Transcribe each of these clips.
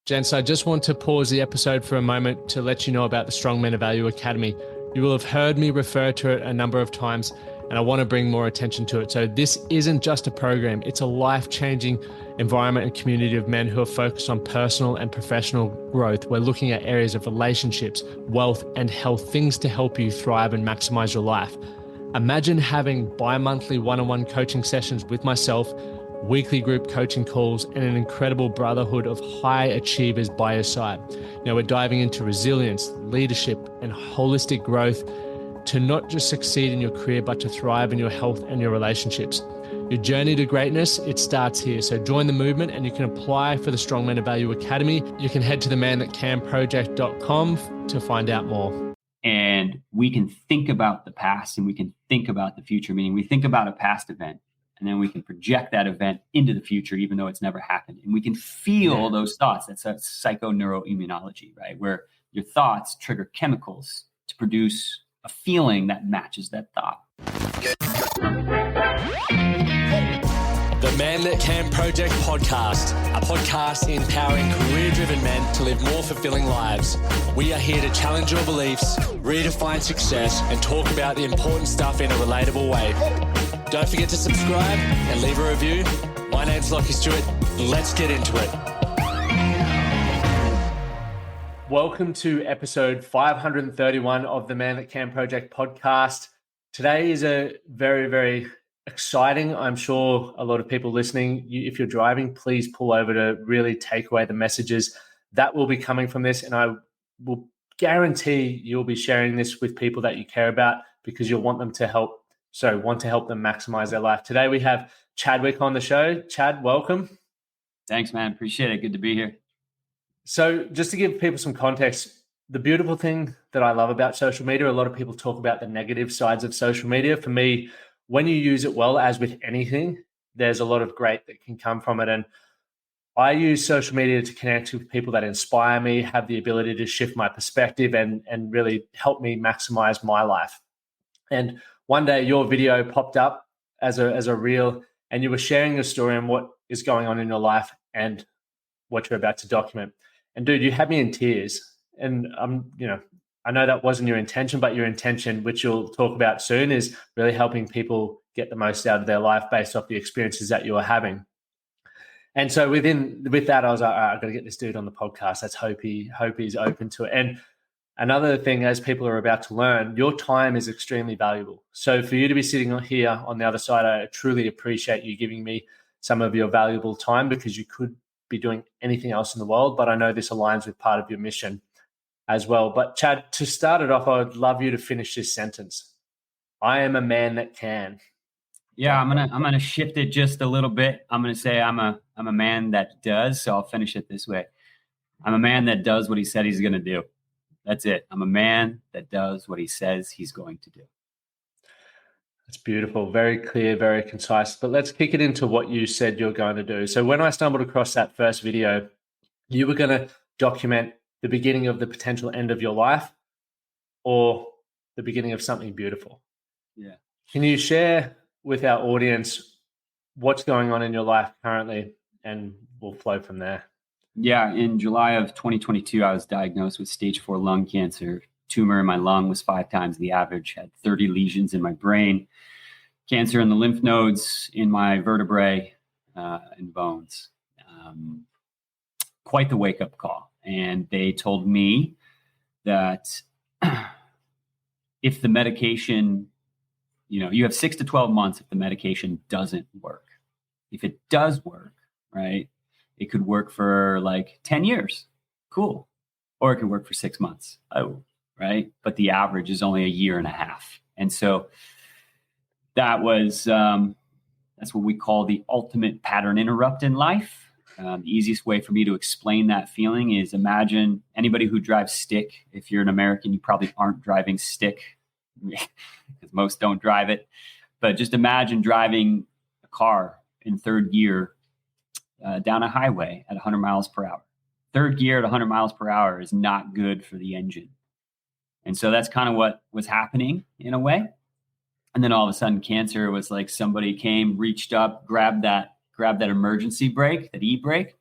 Gents, I just want to pause the episode for a moment to let you know about the Strong Men of Value Academy. You will have heard me refer to it a number of times, and I want to bring more attention to it. So this isn't just a program, it's a life-changing environment and community of men who are focused on personal and professional growth. We're looking at areas of relationships, wealth, and health, things to help you thrive and maximize your life. Imagine having bi-monthly one-on-one coaching sessions with myself, weekly group coaching calls, and an incredible brotherhood of high achievers by your side. Now we're diving into resilience, leadership, and holistic growth to not just succeed in your career, but to thrive in your health and your relationships. Your journey to greatness, it starts here. So join the movement and you can apply for the Strong Men of Value Academy. You can head to themanthatcanproject.com to find out more. And we can think about the past and we can think about the future, meaning we think about a past event and then we can project that event into the future, even though it's never happened. And we can feel those thoughts. That's a psychoneuroimmunology, right? Where your thoughts trigger chemicals to produce a feeling that matches that thought. The Man That Can Project podcast, a podcast empowering career-driven men to live more fulfilling lives. We are here to challenge your beliefs, redefine success, and talk about the important stuff in a relatable way. Don't forget to subscribe and leave a review. My name's Lockie Stewart. Let's get into it. Welcome to episode 531 of the Man That Can Project podcast. Today is a very, very exciting. I'm sure a lot of people listening, if you're driving, please pull over to really take away the messages that will be coming from this. And I will guarantee you'll be sharing this with people that you care about because you'll want to help them maximize their life. Today we have Chadwick on the show. Chad, welcome. Thanks, man. Appreciate it. Good to be here. So just to give people some context, the beautiful thing that I love about social media, a lot of people talk about the negative sides of social media. For me, when you use it well, as with anything, there's a lot of great that can come from it. And I use social media to connect with people that inspire me, have the ability to shift my perspective and really help me maximize my life. And one day your video popped up as a reel and you were sharing your story and what is going on in your life and what you're about to document. And dude, you had me in tears. And I know that wasn't your intention, but your intention, which you'll talk about soon, is really helping people get the most out of their life based off the experiences that you are having. And so with that, I was like, all right, I've got to get this dude on the podcast. Let's hope he's open to it. And another thing, as people are about to learn, your time is extremely valuable. So for you to be sitting here on the other side, I truly appreciate you giving me some of your valuable time because you could be doing anything else in the world, but I know this aligns with part of your mission as well. But Chad, to start it off, I would love you to finish this sentence. I am a man that can. Yeah, I'm gonna shift it just a little bit. I'm gonna say I'm a man that does. So I'll finish it this way. I'm a man that does what he said he's gonna do. That's it. I'm a man that does what he says he's going to do. That's beautiful. Very clear, very concise. But let's kick it into what you said you're going to do. So when I stumbled across that first video, you were going to document the beginning of the potential end of your life or the beginning of something beautiful. Yeah. Can you share with our audience what's going on in your life currently, and we'll flow from there? Yeah. In July of 2022, I was diagnosed with stage 4 lung cancer. Tumor in my lung was 5 times the average, had 30 lesions in my brain, cancer in the lymph nodes, in my vertebrae, and bones. Quite the wake-up call. And they told me that if the medication, you have 6 to 12 months if the medication doesn't work. If it does work, right, it could work for like 10 years. Cool. Or it could work for 6 months. Oh, right. But the average is only a year and a half. And so that was, that's what we call the ultimate pattern interrupt in life. The easiest way for me to explain that feeling is imagine anybody who drives stick. If you're an American, you probably aren't driving stick because most don't drive it. But just imagine driving a car in third gear down a highway at 100 miles per hour. Third gear at 100 miles per hour is not good for the engine. And so that's kind of what was happening in a way. And then all of a sudden cancer was like somebody came, reached up, grabbed that emergency brake, that e-brake,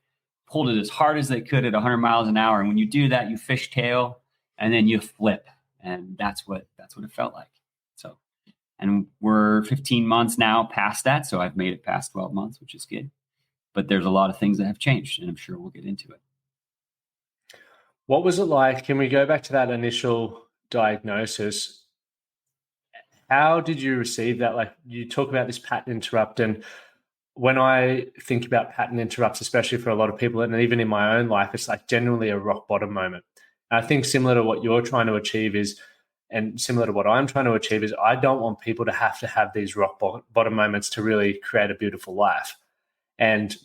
pulled it as hard as they could at 100 miles an hour. And when you do that, you fishtail and then you flip. And that's what it felt like. So, and we're 15 months now past that. So I've made it past 12 months, which is good. But there's a lot of things that have changed, and I'm sure we'll get into it. What was it like? Can we go back to that initial diagnosis? How did you receive that? Like, you talk about this pattern interrupt, and when I think about pattern interrupts, especially for a lot of people, and even in my own life, it's like generally a rock bottom moment. And I think similar to what you're trying to achieve is, and similar to what I'm trying to achieve is, I don't want people to have these rock bottom moments to really create a beautiful life. And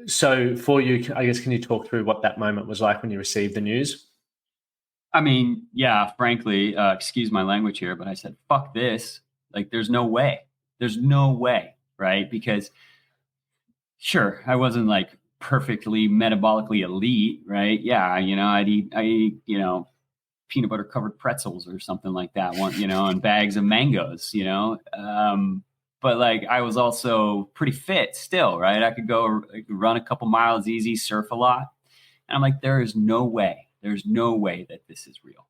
so for you, I guess, can you talk through what that moment was like when you received the news? I mean, yeah, frankly, excuse my language here, but I said, fuck this. Like, there's no way. There's no way, right? Because sure, I wasn't like perfectly metabolically elite, right? Yeah, I eat, peanut butter covered pretzels or something like that, and bags of mangoes, but like I was also pretty fit still, right? I could run a couple miles easy, surf a lot. And I'm like, there's no way that this is real.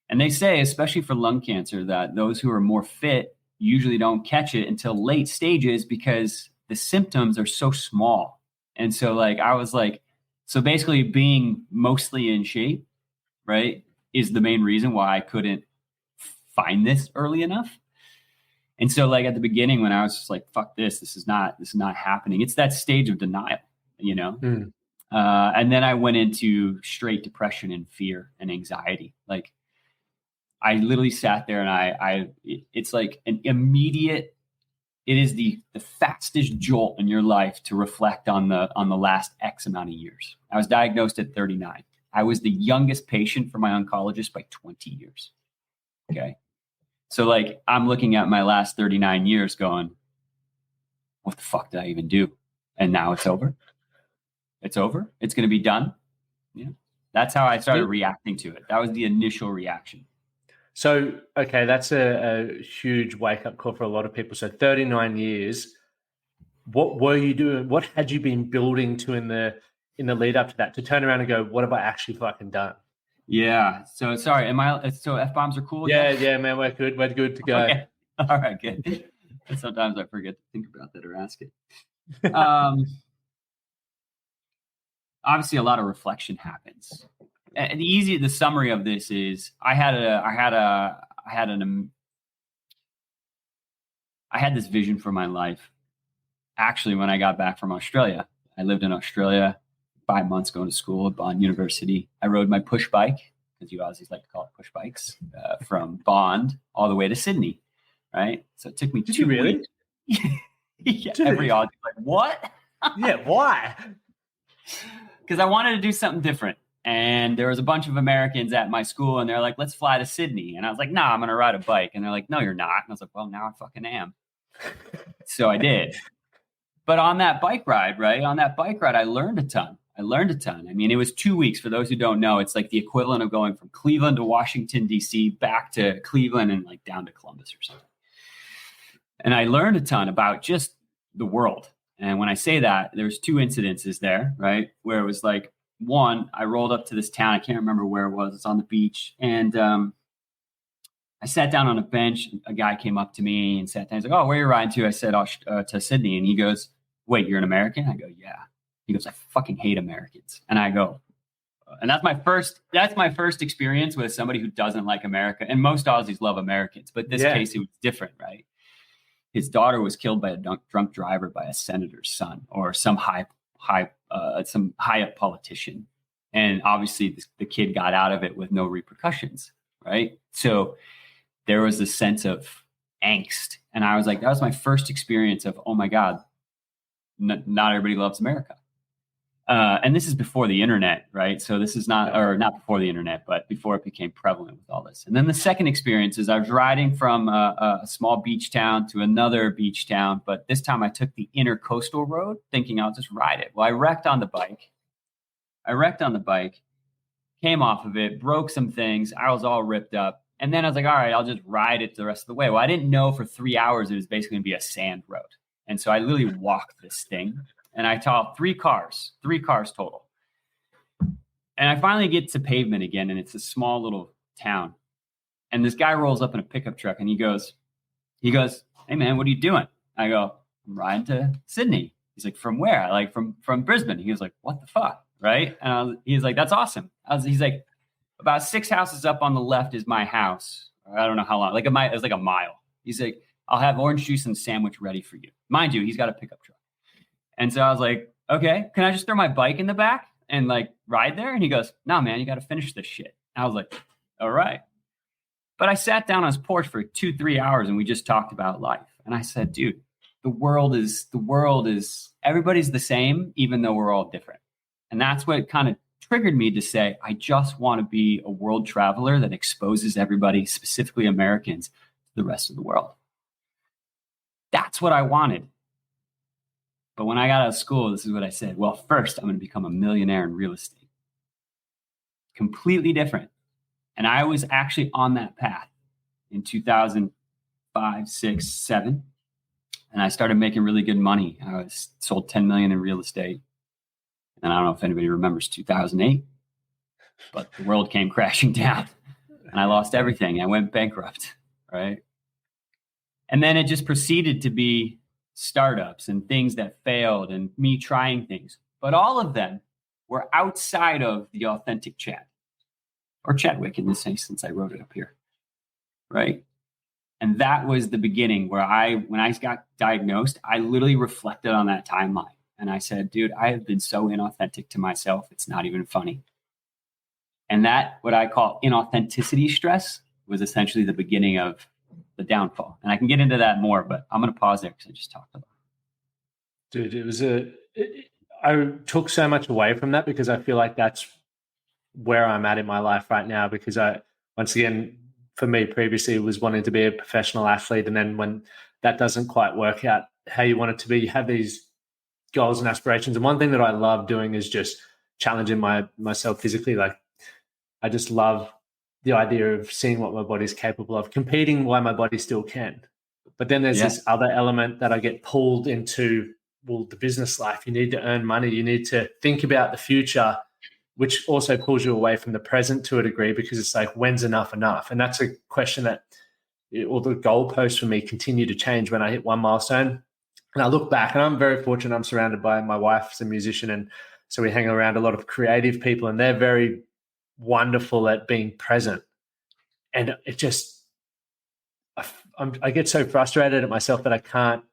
And they say, especially for lung cancer, that those who are more fit usually don't catch it until late stages because the symptoms are so small. And so like, I was like, so basically being mostly in shape, right, is the main reason why I couldn't find this early enough. And so like at the beginning when I was just like, fuck this is not happening. It's that stage of denial, And then I went into straight depression and fear and anxiety. Like I literally sat there and it's like an immediate, it is the fastest jolt in your life to reflect on the last X amount of years. I was diagnosed at 39. I was the youngest patient for my oncologist by 20 years. Okay. So like, I'm looking at my last 39 years going, what the fuck did I even do? And now it's over. It's over. It's going to be done. Yeah. That's how I started reacting to it. That was the initial reaction. So, okay, that's a huge wake-up call for a lot of people. So 39 years, what were you doing? What had you been building to in the lead up to that, to turn around and go, what have I actually fucking done? Yeah. So sorry. So F-bombs are cool? Yeah, man. We're good. We're good to go. Okay. All right, good. And sometimes I forget to think about that or ask it. Obviously a lot of reflection happens. And the summary of this is I had this vision for my life. Actually, when I got back from Australia, I lived in Australia 5 months going to school at Bond University. I rode my push bike, because you Aussies like to call it push bikes, from Bond all the way to Sydney, right? So it took me 2 weeks. Yeah, every Aussie's like, what? Yeah, why? Because I wanted to do something different. And there was a bunch of Americans at my school, and they're like, let's fly to Sydney. And I was like, nah, I'm going to ride a bike. And they're like, no, you're not. And I was like, well, now I fucking am. So I did. But on that bike ride, I learned a ton. I mean, it was 2 weeks. For those who don't know, it's like the equivalent of going from Cleveland to Washington, D.C., back to Cleveland and like down to Columbus or something. And I learned a ton about just the world. And when I say that, there's 2 incidences there, right? Where it was like, one, I rolled up to this town. I can't remember where it was. It's on the beach. And I sat down on a bench. A guy came up to me and sat down. He's like, oh, where are you riding to? I said, to Sydney. And he goes, wait, you're an American? I go, yeah. He goes, I fucking hate Americans. And I go, and that's my first experience with somebody who doesn't like America. And most Aussies love Americans, but this case, it was different, right? His daughter was killed by a drunk driver by a senator's son or some high up politician. And obviously the kid got out of it with no repercussions, right? So there was this sense of angst. And I was like, that was my first experience of, oh my God, not everybody loves America. And this is before the internet, right? So this is not before the internet, but before it became prevalent with all this. And then the second experience is I was riding from a small beach town to another beach town, but this time I took the intercoastal road thinking I'll just ride it. Well, I wrecked on the bike, came off of it, broke some things. I was all ripped up. And then I was like, all right, I'll just ride it the rest of the way. Well, I didn't know for 3 hours it was basically going to be a sand road. And so I literally walked this thing. and I saw three cars total. And I finally get to pavement again, and it's a small little town. And this guy rolls up in a pickup truck, and he goes, "Hey man, what are you doing?" I go, "I'm riding to Sydney." He's like, "From where?" I like, from Brisbane. He was like, "What the fuck?" Right? And he's like, "That's awesome." He's like, "About 6 houses up on the left is my house." I don't know how long, it was like a mile. He's like, "I'll have orange juice and sandwich ready for you." Mind you, he's got a pickup truck. And so I was like, "Okay, can I just throw my bike in the back and like ride there?" And he goes, "No, man, you got to finish this shit." I was like, "All right." But I sat down on his porch for 2-3 hours and we just talked about life. And I said, "Dude, the world is everybody's the same, even though we're all different." And that's what kind of triggered me to say, I just want to be a world traveler that exposes everybody, specifically Americans, to the rest of the world. That's what I wanted. But when I got out of school, this is what I said. Well, first, I'm going to become a millionaire in real estate. Completely different. And I was actually on that path in 2005, 6, 7. And I started making really good money. I sold 10 million in real estate. And I don't know if anybody remembers 2008, but the world came crashing down and I lost everything. I went bankrupt, right? And then it just proceeded to be startups and things that failed and me trying things. But all of them were outside of the authentic Chad, or Chadwick in this case, since I wrote it up here, right? And that was the beginning where when I got diagnosed, I literally reflected on that timeline. And I said, dude, I have been so inauthentic to myself. It's not even funny. And that, what I call inauthenticity stress, was essentially the beginning of the downfall. And I can get into that more, but I'm going to pause there because I just talked about it. Dude, I took so much away from that because I feel like that's where I'm at in my life right now. Because once again, for me previously, was wanting to be a professional athlete. And then when that doesn't quite work out how you want it to be, you have these goals and aspirations. And one thing that I love doing is just challenging myself physically. Like, I just love the idea of seeing what my body's capable of, competing while my body still can. But then there's this other element that I get pulled into, well, the business life. You need to earn money. You need to think about the future, which also pulls you away from the present to a degree, because it's like, when's enough enough? And that's a question that, or the goalposts for me continue to change when I hit one milestone. And I look back, and I'm very fortunate. I'm surrounded by, my wife's a musician, and so we hang around a lot of creative people, and they're very wonderful at being present. And it just, I get so frustrated at myself that I can't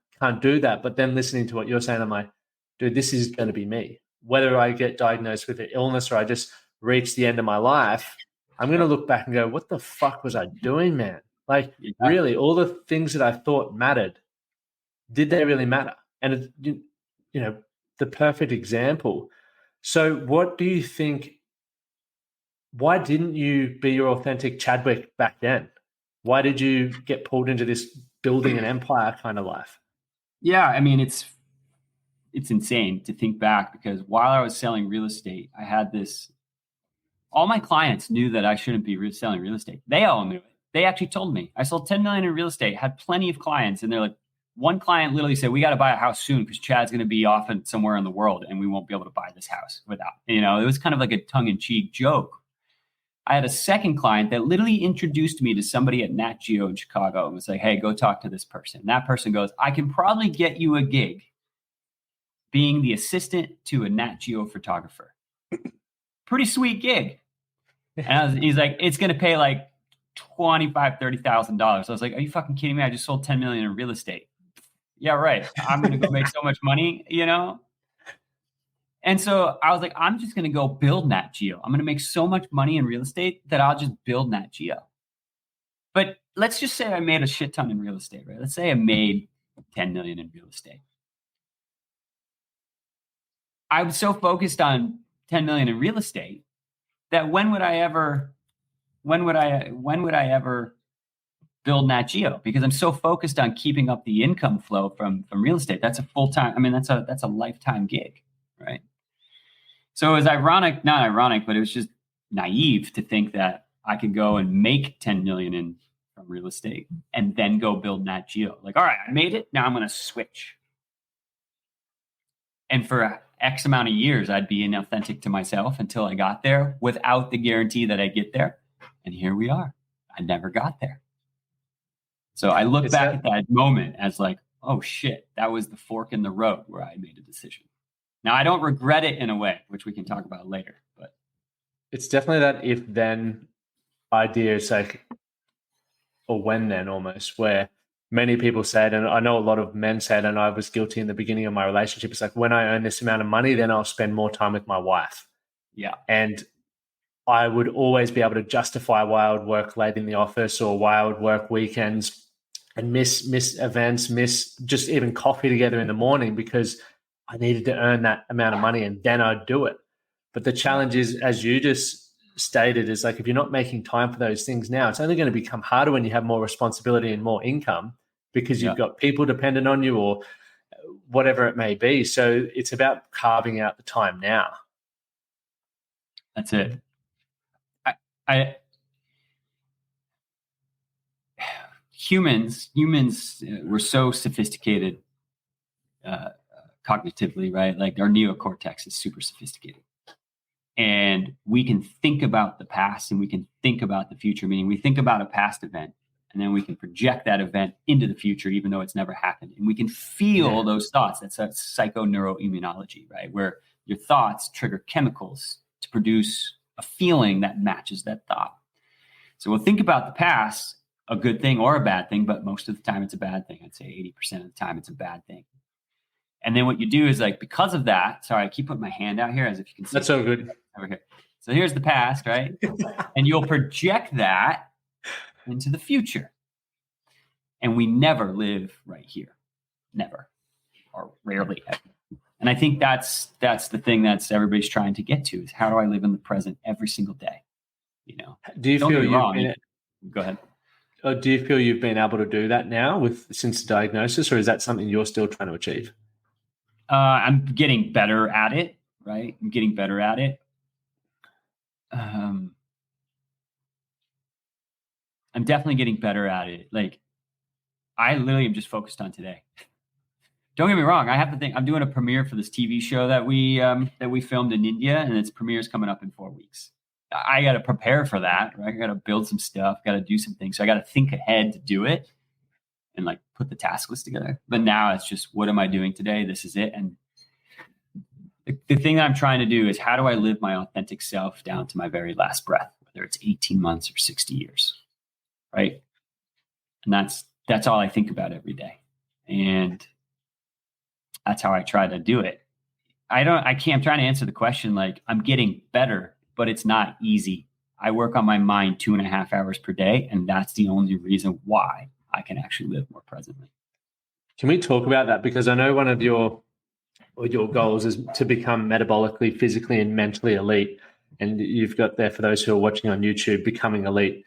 do that. But then listening to what you're saying, I'm like, dude, this is going to be me. Whether I get diagnosed with an illness or I just reach the end of my life, I'm going to look back and go, what the fuck was I doing, man? Like, really, all the things that I thought mattered, did they really matter? And, the perfect example. So what do you think, why didn't you be your authentic Chadwick back then? Why did you get pulled into this building an empire kind of life? Yeah, I mean, it's insane to think back, because while I was selling real estate, I had this, all my clients knew that I shouldn't be selling real estate. They all knew it. They actually told me. I sold 10 million in real estate, had plenty of clients, and they're like, one client literally said, "We got to buy a house soon because Chad's going to be off somewhere in the world and we won't be able to buy this house without," it was kind of like a tongue-in-cheek joke. I had a second client that literally introduced me to somebody at Nat Geo in Chicago and was like, "Hey, go talk to this person." And that person goes, "I can probably get you a gig being the assistant to a Nat Geo photographer." Pretty sweet gig. And he's like, "It's going to pay like $25,000, $30,000. I was like, "Are you fucking kidding me? I just sold 10 million in real estate." Yeah, right. I'm going to go make so much money, And so I was like, I'm just going to go build Nat Geo. I'm going to make so much money in real estate that I'll just build Nat Geo. But let's just say I made a shit ton in real estate, right? Let's say I made 10 million in real estate. I was so focused on 10 million in real estate that when would I ever build Nat Geo? Because I'm so focused on keeping up the income flow from real estate. That's a full-time, that's a lifetime gig, right? So it was not ironic, but it was just naive to think that I could go and make 10 million from real estate and then go build Nat Geo. Like, all right, I made it. Now I'm going to switch. And for X amount of years, I'd be inauthentic to myself until I got there without the guarantee that I'd get there. And here we are. I never got there. So I look back at that moment as like, oh shit, that was the fork in the road where I made a decision. Now, I don't regret it in a way, which we can talk about later. But it's definitely that if then idea. It's like, or when then almost, where many people said, and I know a lot of men said, and I was guilty in the beginning of my relationship, it's like, when I earn this amount of money, then I'll spend more time with my wife. Yeah. And I would always be able to justify why I would work late in the office or why I would work weekends and miss events, miss just even coffee together in the morning, because I needed to earn that amount of money and then I'd do it. But the challenge is, as you just stated, is like, if you're not making time for those things now, it's only going to become harder when you have more responsibility and more income, because you've got people dependent on you or whatever it may be. So it's about carving out the time now. That's it. Humans we're so sophisticated cognitively, right? Like our neocortex is super sophisticated. And we can think about the past and we can think about the future, meaning we think about a past event and then we can project that event into the future, even though it's never happened. And we can feel those thoughts. That's a psychoneuroimmunology, right? Where your thoughts trigger chemicals to produce a feeling that matches that thought. So we'll think about the past, a good thing or a bad thing, but most of the time it's a bad thing. I'd say 80% of the time it's a bad thing. And then what you do is, like, because of that, sorry, I keep putting my hand out here as if you can see. That's so good. Over here. So here's the past, right? And you'll project that into the future. And we never live right here. Never. Or rarely ever. And I think that's the thing that's everybody's trying to get to, is how do I live in the present every single day? You know. Do you feel Go ahead. Do you feel you've been able to do that now since the diagnosis, or is that something you're still trying to achieve? I'm getting better at it, right? I'm getting better at it. I'm definitely getting better at it. Like, I literally am just focused on today. Don't get me wrong. I have to think. I'm doing a premiere for this TV show that we filmed in India, and its premiere is coming up in 4 weeks. I got to prepare for that, right? I got to build some stuff, got to do some things. So I got to think ahead to do it and like put the task list together. But now it's just, what am I doing today? This is it. And the thing that I'm trying to do is, how do I live my authentic self down to my very last breath, whether it's 18 months or 60 years, right? And that's all I think about every day. And that's how I try to do it. I'm trying to answer the question, like, I'm getting better, but it's not easy. I work on my mind 2.5 hours per day, and that's the only reason why I can actually live more presently. Can we talk about that? Because I know one of your goals is to become metabolically, physically, and mentally elite. And you've got there, for those who are watching on YouTube, becoming elite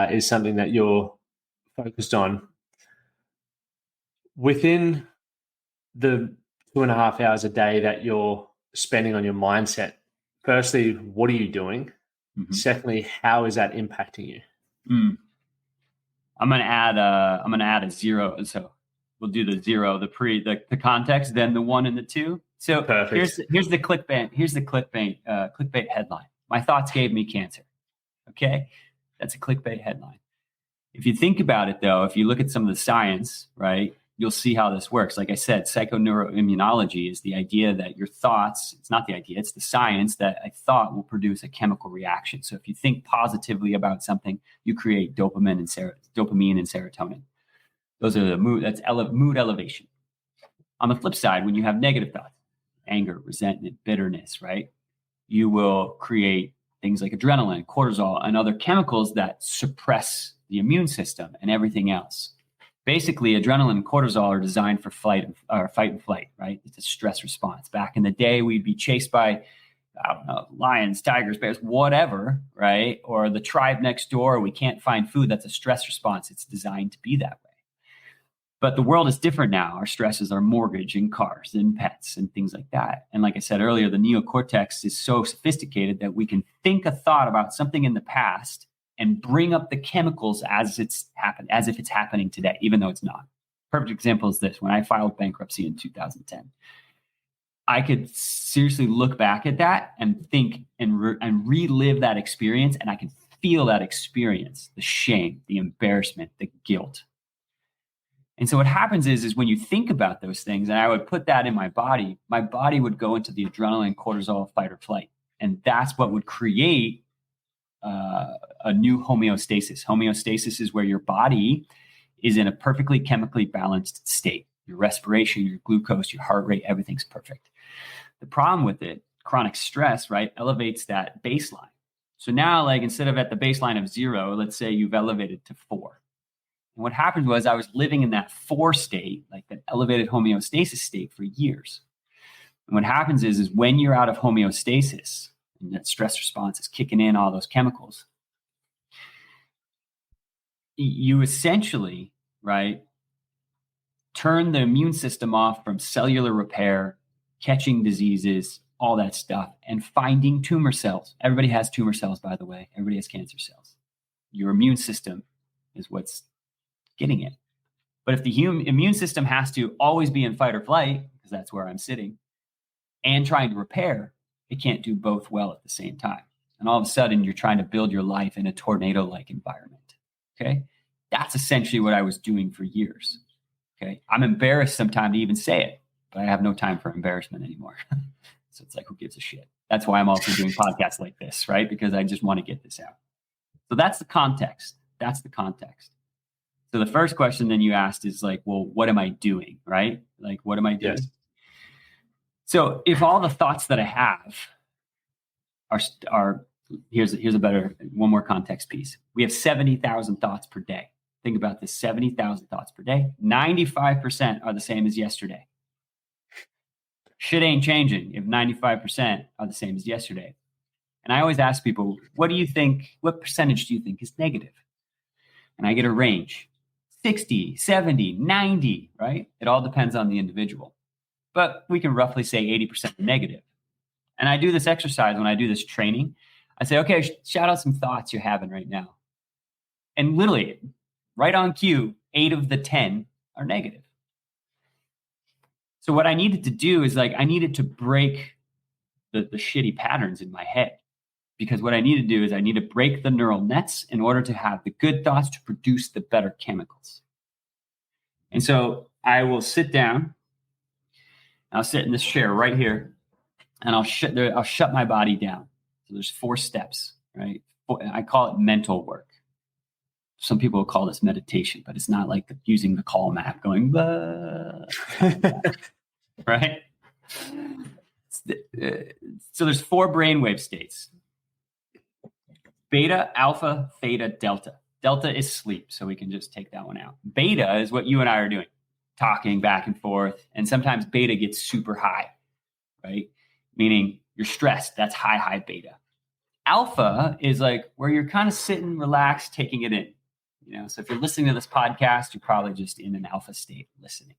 is something that you're focused on. Within the 2.5 hours a day that you're spending on your mindset, firstly, what are you doing? Mm-hmm. Secondly, how is that impacting you? I'm going to add a zero. So we'll do the zero, the context, then the 1 and the 2. So perfect. Here's the clickbait. Here's the clickbait headline. My thoughts gave me cancer. Okay. That's a clickbait headline. If you think about it though, if you look at some of the science, right, you'll see how this works. Like I said, psychoneuroimmunology is the idea that your thoughts, it's not the idea, it's the science that a thought will produce a chemical reaction. So if you think positively about something, you create dopamine and serotonin. Those are the mood elevation. On the flip side, when you have negative thoughts, anger, resentment, bitterness, right, you will create things like adrenaline, cortisol, and other chemicals that suppress the immune system and everything else. Basically, adrenaline and cortisol are designed for fight and flight, right? It's a stress response. Back in the day, we'd be chased by, I don't know, lions, tigers, bears, whatever, right? Or the tribe next door, we can't find food. That's a stress response. It's designed to be that way. But the world is different now. Our stresses are mortgage and cars and pets and things like that. And like I said earlier, the neocortex is so sophisticated that we can think a thought about something in the past and bring up the chemicals as if it's happening today, even though it's not. Perfect example is this. When I filed bankruptcy in 2010, I could seriously look back at that and think and relive that experience, and I can feel that experience, the shame, the embarrassment, the guilt. And so what happens is when you think about those things, and I would put that in my body would go into the adrenaline, cortisol, fight or flight. And that's what would create a new homeostasis. Homeostasis is where your body is in a perfectly chemically balanced state. Your respiration, your glucose, your heart rate, everything's perfect. The problem with it, chronic stress, right, elevates that baseline. So now, like, instead of at the baseline of 0, let's say you've elevated to 4. And what happened was I was living in that 4 state, like that elevated homeostasis state, for years. And what happens is when you're out of homeostasis and that stress response is kicking in all those chemicals, you essentially, right, turn the immune system off from cellular repair, catching diseases, all that stuff, and finding tumor cells. Everybody has tumor cells, by the way. Everybody has cancer cells. Your immune system is what's getting it. But if the immune system has to always be in fight or flight, because that's where I'm sitting, and trying to repair, it can't do both well at the same time. And all of a sudden, you're trying to build your life in a tornado-like environment. Okay? That's essentially what I was doing for years. Okay? I'm embarrassed sometimes to even say it, but I have no time for embarrassment anymore. So it's like, who gives a shit? That's why I'm also doing podcasts like this, right? Because I just want to get this out. So that's the context. That's the context. So the first question then you asked is like, well, what am I doing, right? Like, what am I doing? Yes. So if all the thoughts that I have are here's a better, one more context piece. We have 70,000 thoughts per day. Think about this, 70,000 thoughts per day. 95% are the same as yesterday. Shit ain't changing if 95% are the same as yesterday. And I always ask people, what percentage do you think is negative? And I get a range, 60, 70, 90, right? It all depends on the individual. But we can roughly say 80% negative. And I do this exercise when I do this training. I say, okay, shout out some thoughts you're having right now. And literally, right on cue, 8 of the 10 are negative. So what I needed to do is I needed to break the shitty patterns in my head. Because what I need to do is I need to break the neural nets in order to have the good thoughts to produce the better chemicals. And so I will sit down. I'll sit in this chair right here, and I'll shut my body down. So there's 4 steps, right? I call it mental work. Some people will call this meditation, but it's not like using the Calm app going, blah, right? So there's 4 brainwave states. Beta, alpha, theta, delta. Delta is sleep, so we can just take that one out. Beta is what you and I are doing, talking back and forth. And sometimes beta gets super high, right? Meaning you're stressed. That's high beta. Alpha is like where you're kind of sitting, relaxed, taking it in. So if you're listening to this podcast, you're probably just in an alpha state listening.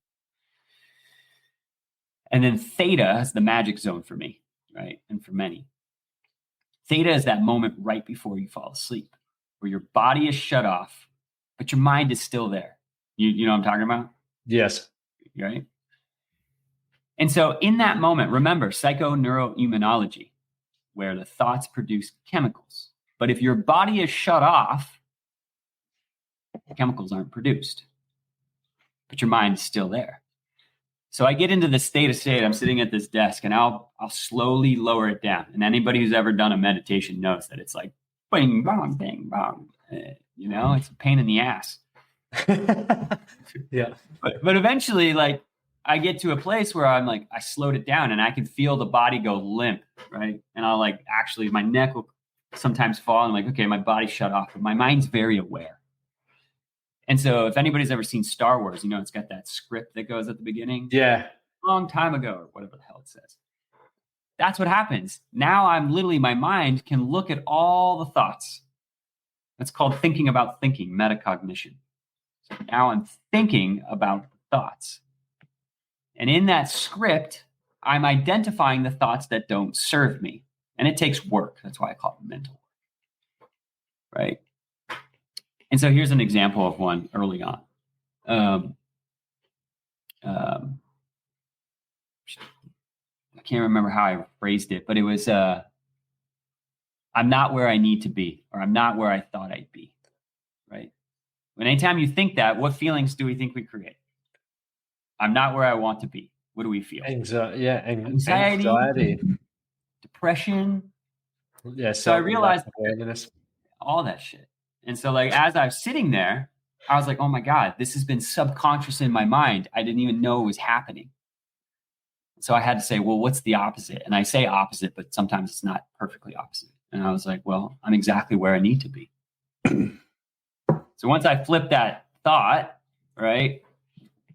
And then theta is the magic zone for me, right? And for many. Theta is that moment right before you fall asleep, where your body is shut off, but your mind is still there. You know what I'm talking about? Yes. Right? And so in that moment, remember psychoneuroimmunology, where the thoughts produce chemicals. But if your body is shut off, chemicals aren't produced, but your mind is still there. So I get into this state of state. I'm sitting at this desk, and I'll slowly lower it down. And anybody who's ever done a meditation knows that it's like bing, bong, bing, bong. It's a pain in the ass. Yeah. But eventually, I get to a place where I'm I slowed it down, and I can feel the body go limp, right? And I'll actually, my neck will sometimes fall. And I'm okay, my body's shut off, but my mind's very aware. And so if anybody's ever seen Star Wars, it's got that script that goes at the beginning. Yeah. A long time ago, or whatever the hell it says. That's what happens. Now my mind can look at all the thoughts. That's called thinking about thinking, metacognition. So now I'm thinking about thoughts. And in that script, I'm identifying the thoughts that don't serve me. And it takes work. That's why I call it mental work. Right? And so here's an example of one early on. can't remember how I phrased it, but it was, I'm not where I need to be, or I'm not where I thought I'd be. Right. When anytime you think that, what feelings do we think we create? I'm not where I want to be. What do we feel? Anxiety, depression. Yeah. So I realized awareness, all that shit. And so like, as I was sitting there, I was like, oh my God, this has been subconscious in my mind. I didn't even know it was happening. So I had to say, well, what's the opposite? And I say opposite, but sometimes it's not perfectly opposite. And I was like, well, I'm exactly where I need to be. So once I flip that thought, right,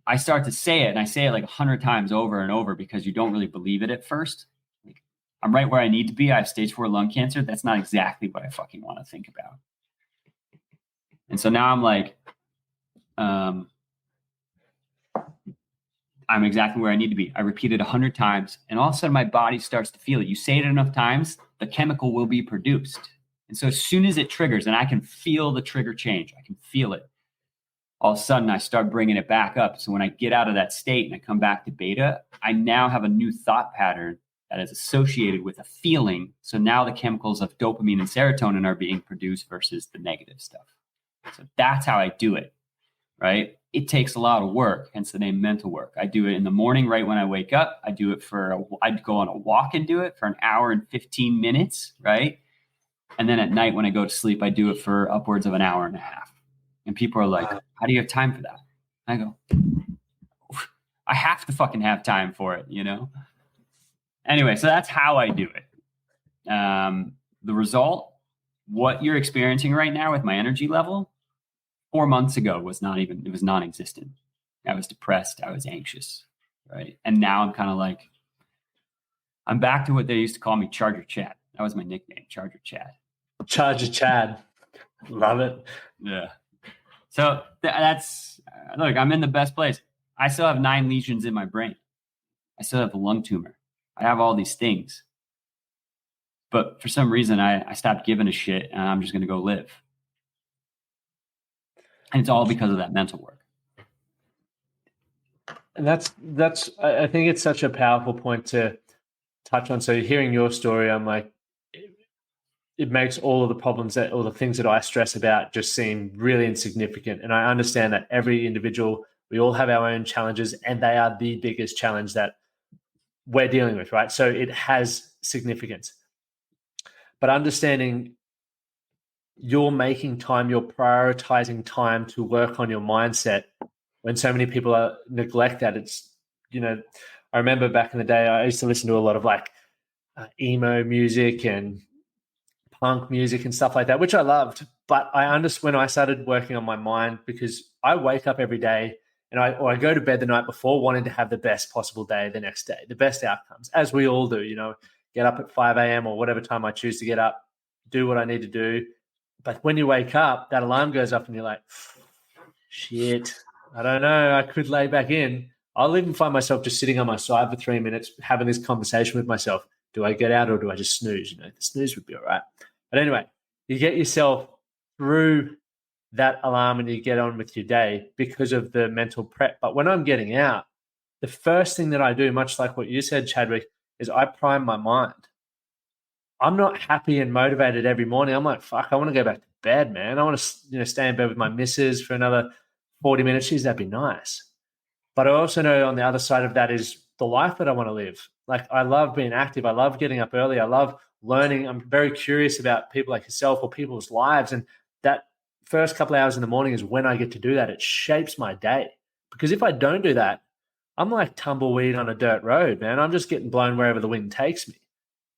I start to say it, and I say it like 100 times over and over because you don't really believe it at first. Like, I'm right where I need to be. I have stage 4 lung cancer. That's not exactly what I fucking want to think about. And so now I'm like, I'm exactly where I need to be. I repeat it 100 times, and all of a sudden my body starts to feel it. You say it enough times, the chemical will be produced. And so as soon as it triggers, and I can feel the trigger change, I can feel it. All of a sudden I start bringing it back up. So when I get out of that state and I come back to beta, I now have a new thought pattern that is associated with a feeling. So now the chemicals of dopamine and serotonin are being produced versus the negative stuff. So that's how I do it, right? It takes a lot of work, hence the name mental work. I do it in the morning right when I wake up. I do it I'd go on a walk and do it for an hour and 15 minutes, right? And then at night when I go to sleep, I do it for upwards of an hour and a half. And people are like, how do you have time for that? I go, I have to fucking have time for it, you know? Anyway, so that's how I do it. The result, what you're experiencing right now with my energy level, 4 months ago it was non-existent. I was depressed. I was anxious, right? And now I'm kind of like, I'm back to what they used to call me, Charger Chad. That was my nickname, Charger Chad. Charger Chad. Love it. Yeah. So that's, look, I'm in the best place. I still have 9 lesions in my brain. I still have a lung tumor. I have all these things. But for some reason, I stopped giving a shit, and I'm just going to go live. And it's all because of that mental work. And I think it's such a powerful point to touch on. So hearing your story, I'm like, it makes all of the problems or the things that I stress about just seem really insignificant. And I understand that every individual, we all have our own challenges, and they are the biggest challenge that we're dealing with, right? So it has significance. But understanding you're making time, you're prioritizing time to work on your mindset when so many people neglect that. It's, I remember back in the day, I used to listen to a lot of like emo music and punk music and stuff like that, which I loved. But I understood when I started working on my mind, because I wake up every day and I go to bed the night before wanting to have the best possible day the next day, the best outcomes, as we all do, get up at 5 a.m. or whatever time I choose to get up, do what I need to do. But when you wake up, that alarm goes up and you're like, shit, I don't know, I could lay back in. I'll even find myself just sitting on my side for 3 minutes, having this conversation with myself. Do I get out or do I just snooze? The snooze would be all right. But anyway, you get yourself through that alarm and you get on with your day because of the mental prep. But when I'm getting out, the first thing that I do, much like what you said, Chadwick, is I prime my mind. I'm not happy and motivated every morning. I'm like, fuck, I want to go back to bed, man. I want to stay in bed with my missus for another 40 minutes. Geez, that'd be nice. But I also know on the other side of that is the life that I want to live. Like, I love being active. I love getting up early. I love learning. I'm very curious about people like yourself or people's lives. And that first couple of hours in the morning is when I get to do that. It shapes my day. Because if I don't do that, I'm like tumbleweed on a dirt road, man. I'm just getting blown wherever the wind takes me.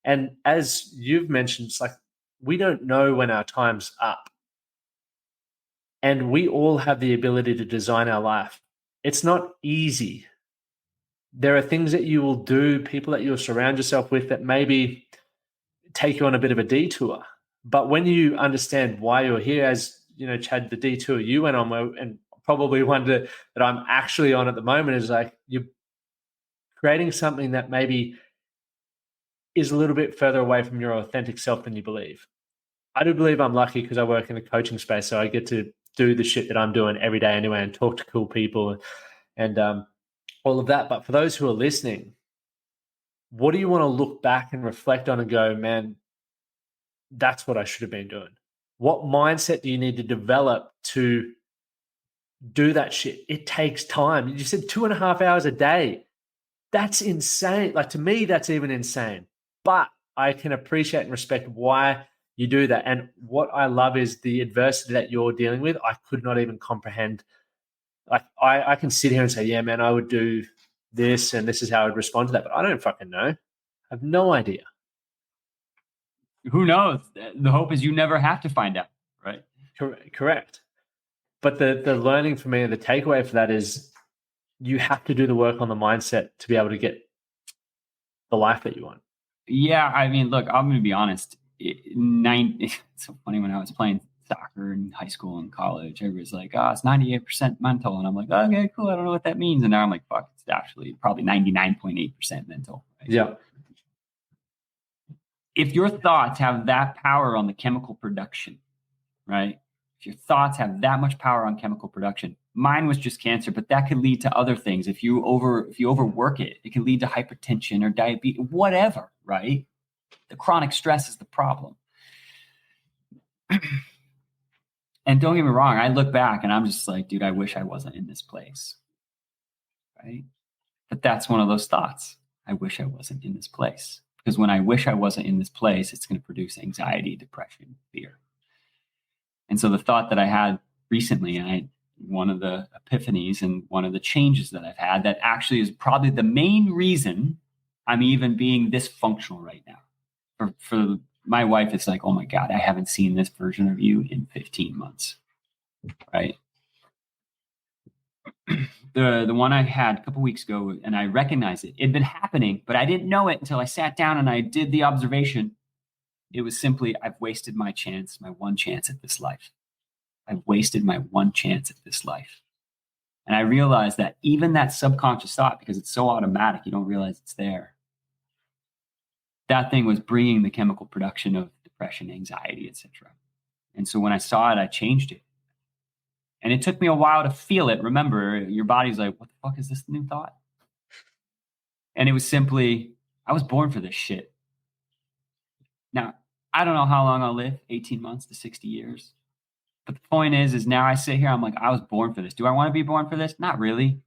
And as you've mentioned, it's like we don't know when our time's up. And we all have the ability to design our life. It's not easy. There are things that you will do, people that you'll surround yourself with that maybe take you on a bit of a detour. But when you understand why you're here, as Chad, the detour you went on, and probably one that I'm actually on at the moment, is like you're creating something that maybe is a little bit further away from your authentic self than you believe. I do believe I'm lucky because I work in the coaching space, so I get to do the shit that I'm doing every day anyway and talk to cool people and all of that. But for those who are listening, what do you want to look back and reflect on and go, man, that's what I should have been doing? What mindset do you need to develop to do that shit? It takes time. You said 2.5 hours a day. That's insane. Like, to me, that's even insane. But I can appreciate and respect why you do that. And what I love is the adversity that you're dealing with. I could not even comprehend. Like, I can sit here and say, yeah, man, I would do this and this is how I'd respond to that. But I don't fucking know. I have no idea. Who knows? The hope is you never have to find out, right? Correct. But the learning for me and the takeaway for that is you have to do the work on the mindset to be able to get the life that you want. Yeah, I mean, look, I'm going to be honest. It's so funny when I was playing soccer in high school and college, everybody's like, oh, it's 98% mental. And I'm like, okay, cool. I don't know what that means. And now I'm like, fuck, it's actually probably 99.8% mental. Right? Yeah. If your thoughts have that power on the chemical production, right? If your thoughts have that much power on chemical production, mine was just cancer, but that could lead to other things. If you overwork it, it can lead to hypertension or diabetes, whatever, right? The chronic stress is the problem. And don't get me wrong, I look back and I'm just like, dude, I wish I wasn't in this place, right? But that's one of those thoughts. I wish I wasn't in this place. Because when I wish I wasn't in this place, it's going to produce anxiety, depression, fear. And so the thought that I had recently, one of the epiphanies and one of the changes that I've had that actually is probably the main reason I'm even being this functional right now. For my wife, it's like, oh my God, I haven't seen this version of you in 15 months, right? The one I had a couple weeks ago, and I recognized it. It had been happening, but I didn't know it until I sat down and I did the observation. It was simply, I've wasted my chance, my one chance at this life. I've wasted my one chance at this life. And I realized that even that subconscious thought, because it's so automatic, you don't realize it's there. That thing was bringing the chemical production of depression, anxiety, etc. And so when I saw it, I changed it. And it took me a while to feel it. Remember, your body's like, what the fuck is this new thought? And it was simply, I was born for this shit. Now, I don't know how long I'll live, 18 months to 60 years. But the point is now I sit here, I'm like, I was born for this. Do I want to be born for this? Not really,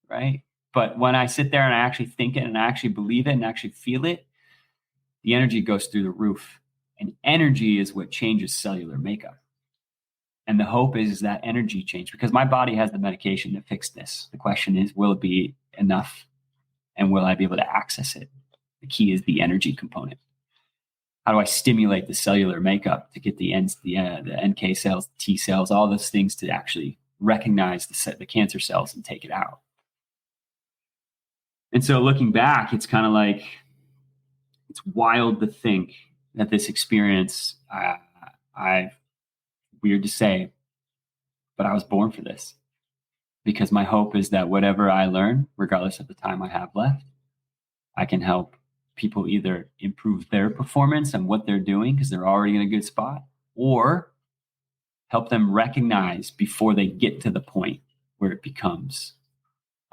right? But when I sit there and I actually think it and I actually believe it and actually feel it, the energy goes through the roof. And energy is what changes cellular makeup. And the hope is that energy change, because my body has the medication to fix this. The question is, will it be enough? And will I be able to access it? The key is the energy component. How do I stimulate the cellular makeup to get the NK cells, the T cells, all those things to actually recognize the cancer cells and take it out? And so looking back, it's kind of like, it's wild to think that this experience, weird to say, but I was born for this, because my hope is that whatever I learn, regardless of the time I have left, I can help people either improve their performance and what they're doing because they're already in a good spot, or help them recognize before they get to the point where it becomes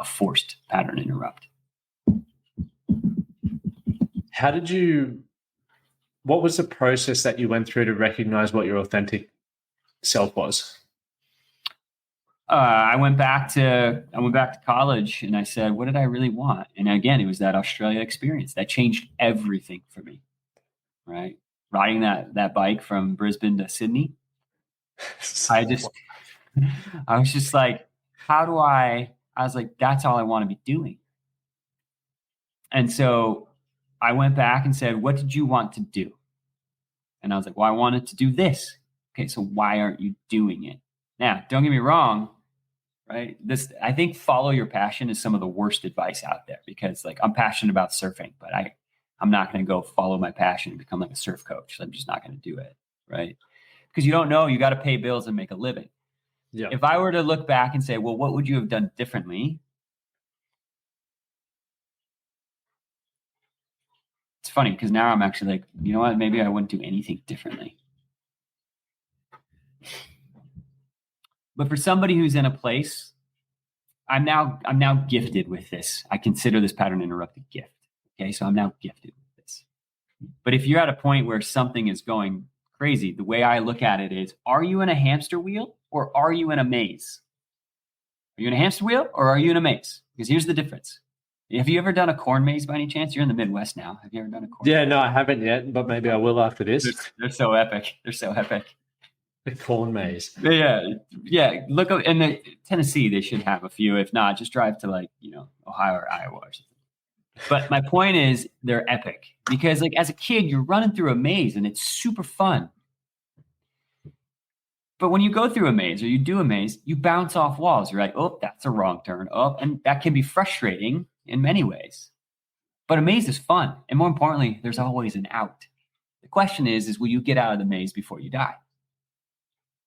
a forced pattern interrupt. What was the process that you went through to recognize what your authentic self was? I went back to college and I said, what did I really want? And again, it was that Australia experience that changed everything for me, right? Riding that bike from Brisbane to Sydney. I was just like, I was like, that's all I want to be doing. And so I went back and said, what did you want to do? And I was like, well, I wanted to do this. Okay, so why aren't you doing it? Now, don't get me wrong, right? I think follow your passion is some of the worst advice out there, because like I'm passionate about surfing, but I'm not going to go follow my passion and become like a surf coach. I'm just not going to do it, right? Because you don't know, you got to pay bills and make a living. Yeah. If I were to look back and say, well, what would you have done differently? It's funny because now I'm actually like, you know what? Maybe I wouldn't do anything differently. But for somebody who's in a place, I'm now gifted with this. I consider this pattern interrupt a gift. Okay, so I'm now gifted with this. But if you're at a point where something is going crazy, the way I look at it is, are you in a hamster wheel or are you in a maze? Are you in a hamster wheel or are you in a maze? Because here's the difference. Have you ever done a corn maze by any chance? You're in the Midwest now. Have you ever done a corn Yeah, maze? no, I haven't yet, but maybe I will after this. They're so epic. They're so epic. The corn maze. Yeah. Look up in the Tennessee. They should have a few. If not, just drive to Ohio or Iowa or something. But my point is, they're epic because as a kid, you're running through a maze and it's super fun. But when you go through a maze or you do a maze, you bounce off walls. You're like, oh, that's a wrong turn. Oh, and that can be frustrating in many ways. But a maze is fun. And more importantly, there's always an out. The question is will you get out of the maze before you die?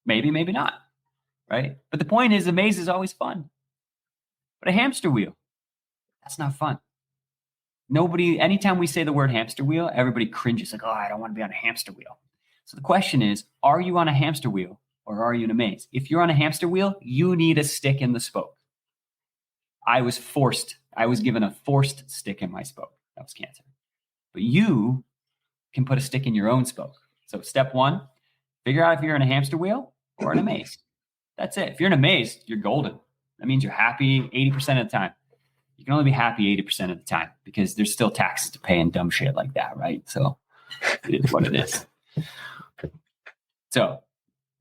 Maybe, maybe not. Right? But the point is, the maze is always fun. But a hamster wheel, that's not fun. Anytime we say the word hamster wheel, everybody cringes like, oh, I don't want to be on a hamster wheel. So the question is, are you on a hamster wheel or are you in a maze? If you're on a hamster wheel, you need a stick in the spoke. I was given a forced stick in my spoke. That was cancer. But you can put a stick in your own spoke. So step one, figure out if you're in a hamster wheel or in a maze. That's it. If you're in a maze, you're golden. That means you're happy 80% of the time. You can only be happy 80% of the time because there's still taxes to pay and dumb shit like that, right? So it is what it is. So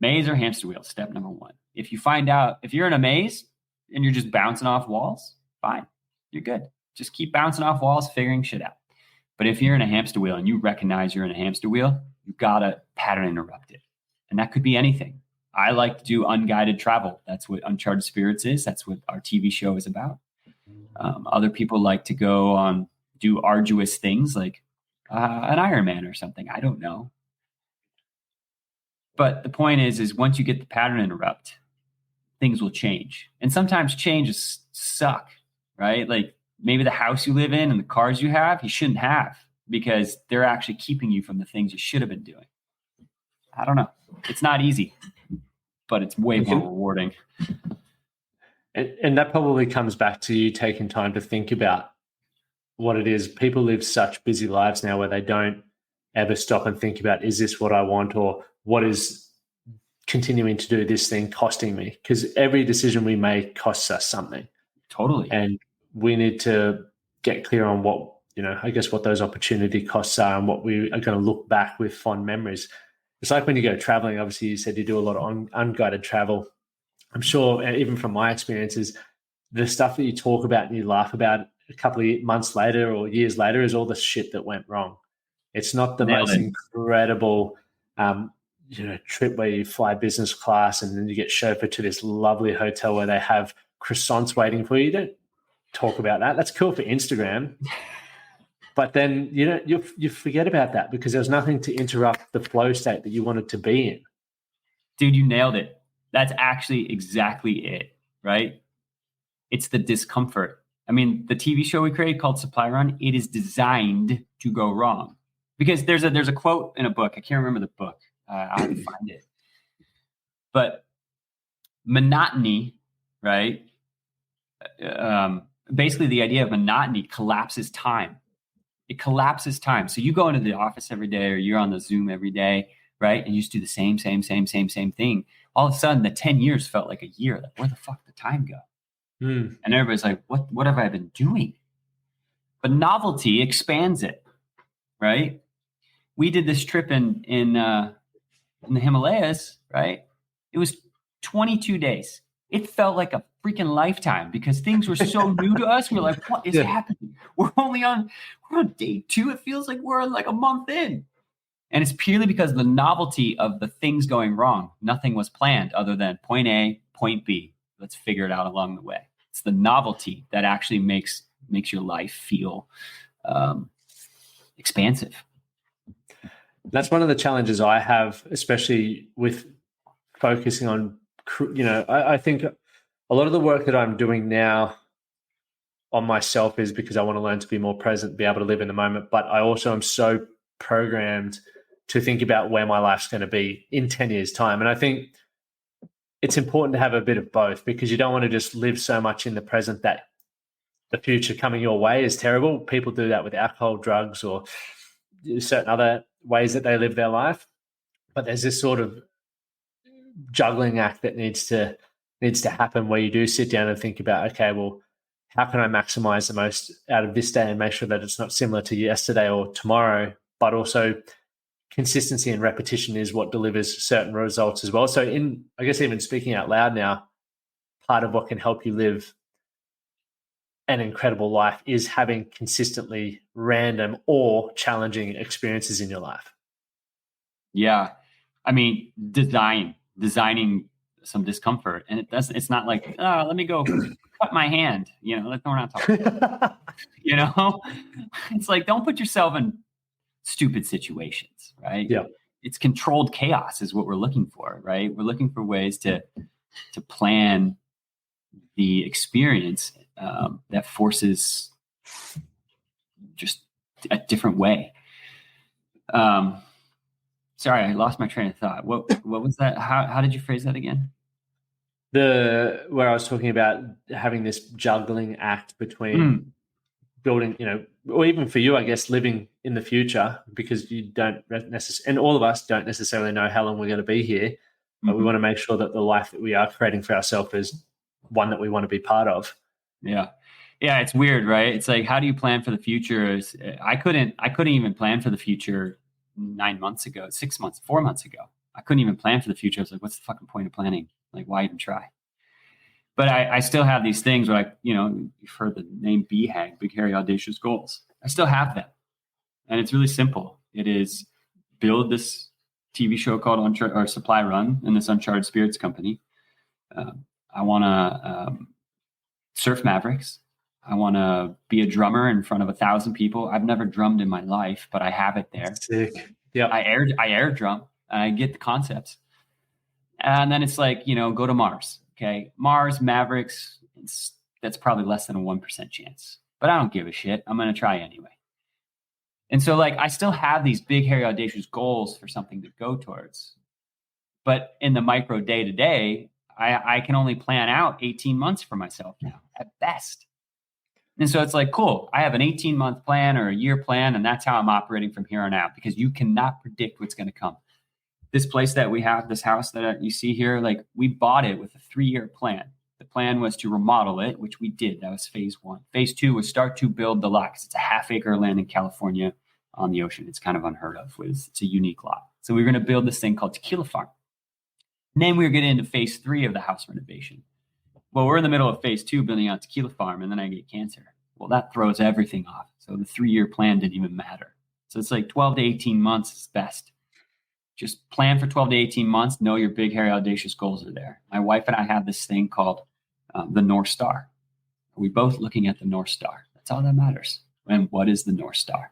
maze or hamster wheel, step number one. If you find out, if you're in a maze and you're just bouncing off walls, fine, you're good. Just keep bouncing off walls, figuring shit out. But if you're in a hamster wheel and you recognize you're in a hamster wheel, you gotta pattern interrupt it. And that could be anything. I like to do unguided travel. That's what Uncharted Spirits is. That's what our TV show is about. Other people like to go do arduous things like an Ironman or something. I don't know. But the point is once you get the pattern interrupt, things will change. And sometimes changes suck, right? Like maybe the house you live in and the cars you have, you shouldn't have because they're actually keeping you from the things you should have been doing. I don't know. It's not easy, but it's way more rewarding. And that probably comes back to you taking time to think about what it is. People live such busy lives now where they don't ever stop and think about, is this what I want, or what is continuing to do this thing costing me? Because every decision we make costs us something. Totally. And we need to get clear on what, I guess what those opportunity costs are and what we are going to look back with fond memories. It's like when you go traveling, obviously you said you do a lot of unguided travel. I'm sure, even from my experiences, the stuff that you talk about and you laugh about a couple of months later or years later is all the shit that went wrong. It's not the most incredible, trip where you fly business class and then you get chauffeured to this lovely hotel where they have croissants waiting for you. You don't talk about that. That's cool for Instagram. But then, you forget about that because there's nothing to interrupt the flow state that you wanted to be in. Dude, you nailed it. That's actually exactly it, right? It's the discomfort. I mean, the TV show we created called Supply Run, it is designed to go wrong. Because there's a quote in a book. I can't remember the book. I'll have to find it. But monotony, right? Basically, the idea of monotony collapses time. It collapses time. So you go into the office every day or you're on the Zoom every day, right? And you just do the same thing. All of a sudden, the 10 years felt like a year. Like, where the fuck did time go? And everybody's like, what have I been doing? But novelty expands it, right? We did this trip in the Himalayas, right? It was 22 days. It felt like a freaking lifetime because things were so new to us. We're like, what is happening? We're on day 2. It feels like we're like a month in. And it's purely because of the novelty of the things going wrong. Nothing was planned other than point A, point B. Let's figure it out along the way. It's the novelty that actually makes your life feel expansive. That's one of the challenges I have, especially with focusing on, I think a lot of the work that I'm doing now on myself is because I want to learn to be more present, be able to live in the moment. But I also am so programmed to think about where my life's going to be in 10 years' time. And I think it's important to have a bit of both because you don't want to just live so much in the present that the future coming your way is terrible. People do that with alcohol, drugs, or certain other ways that they live their life. But there's this sort of juggling act that needs to happen where you do sit down and think about, okay, well, how can I maximize the most out of this day and make sure that it's not similar to yesterday or tomorrow, but also consistency and repetition is what delivers certain results as well. So I guess even speaking out loud now, part of what can help you live an incredible life is having consistently random or challenging experiences in your life. Yeah. I mean, designing some discomfort. And it's not like, oh, let me go cut my hand. We're not talking about it's like, don't put yourself in stupid situations, right? Yeah. It's controlled chaos is what we're looking for, right? We're looking for ways to plan the experience that forces just a different way. Sorry, I lost my train of thought. What was that? How did you phrase that again? Where I was talking about having this juggling act between building, or even for you, I guess, living in the future, because you don't necessarily, and all of us don't necessarily know how long we're going to be here, but we want to make sure that the life that we are creating for ourselves is one that we want to be part of. Yeah. Yeah. It's weird, right? It's like, how do you plan for the future? I couldn't even plan for the future 9 months ago, 6 months, 4 months ago. I couldn't even plan for the future. I was like, what's the fucking point of planning? Like, why even try? But I still have these things where you've heard the name BHAG, Big Hairy Audacious Goals. I still have them. And it's really simple. It is build this TV show called Supply Run in this Uncharted Spirits company. I want to surf Mavericks. I want to be a drummer in front of 1,000 people. I've never drummed in my life, but I have it there. Sick. Yeah. I air drum. And I get the concepts. And then it's like, go to Mars. Okay. Mars, Mavericks, that's probably less than a 1% chance. But I don't give a shit. I'm going to try anyway. And so I still have these big, hairy, audacious goals for something to go towards. But in the micro day-to-day, I can only plan out 18 months for myself now at best. And so it's like, cool, I have an 18-month plan or a year plan, and that's how I'm operating from here on out, because you cannot predict what's going to come. This place that we have, this house that you see here, we bought it with a 3-year plan. The plan was to remodel it, which we did. That was phase 1. Phase 2 was start to build the lot, because it's a half-acre land in California on the ocean. It's kind of unheard of. It's a unique lot. So we were going to build this thing called Tequila Farm. And then we were getting into phase 3 of the house renovation. Well, we're in the middle of phase 2 building out Tequila Farm, and then I get cancer. Well, that throws everything off. So the 3-year plan didn't even matter. So it's like 12 to 18 months is best. Just plan for 12 to 18 months. Know your big, hairy, audacious goals are there. My wife and I have this thing called the North Star. We're both looking at the North Star. That's all that matters. And what is the North Star?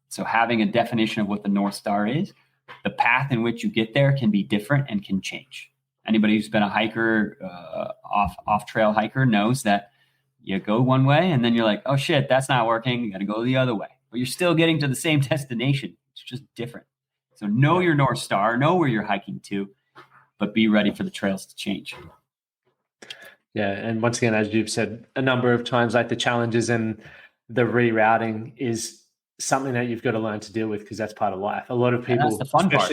So having a definition of what the North Star is, the path in which you get there can be different and can change. Anybody who's been a hiker, off-trail hiker knows that you go one way and then you're like, oh shit, that's not working. You got to go the other way. But you're still getting to the same destination. It's just different. So know your North Star, know where you're hiking to, but be ready for the trails to change. Yeah. And once again, as you've said a number of times, the challenges and the rerouting is something that you've got to learn to deal with, because that's part of life. A lot of people, that's the fun part.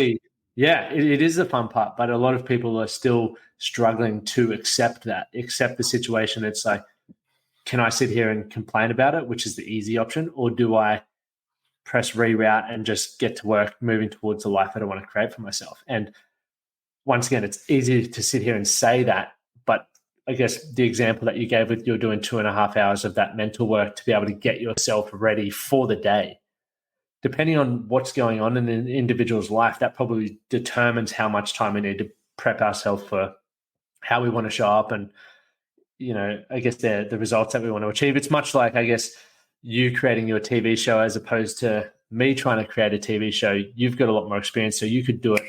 Yeah, it is the fun part, but a lot of people are still struggling to accept the situation. It's like, can I sit here and complain about it, which is the easy option, or do I press reroute and just get to work moving towards the life that I want to create for myself? And once again, it's easy to sit here and say that, but I guess the example that you gave with you're doing 2.5 hours of that mental work to be able to get yourself ready for the day. Depending on what's going on in an individual's life, that probably determines how much time we need to prep ourselves for how we want to show up and, I guess the results that we want to achieve. It's much like, I guess, you creating your TV show as opposed to me trying to create a TV show. You've got a lot more experience, so you could do it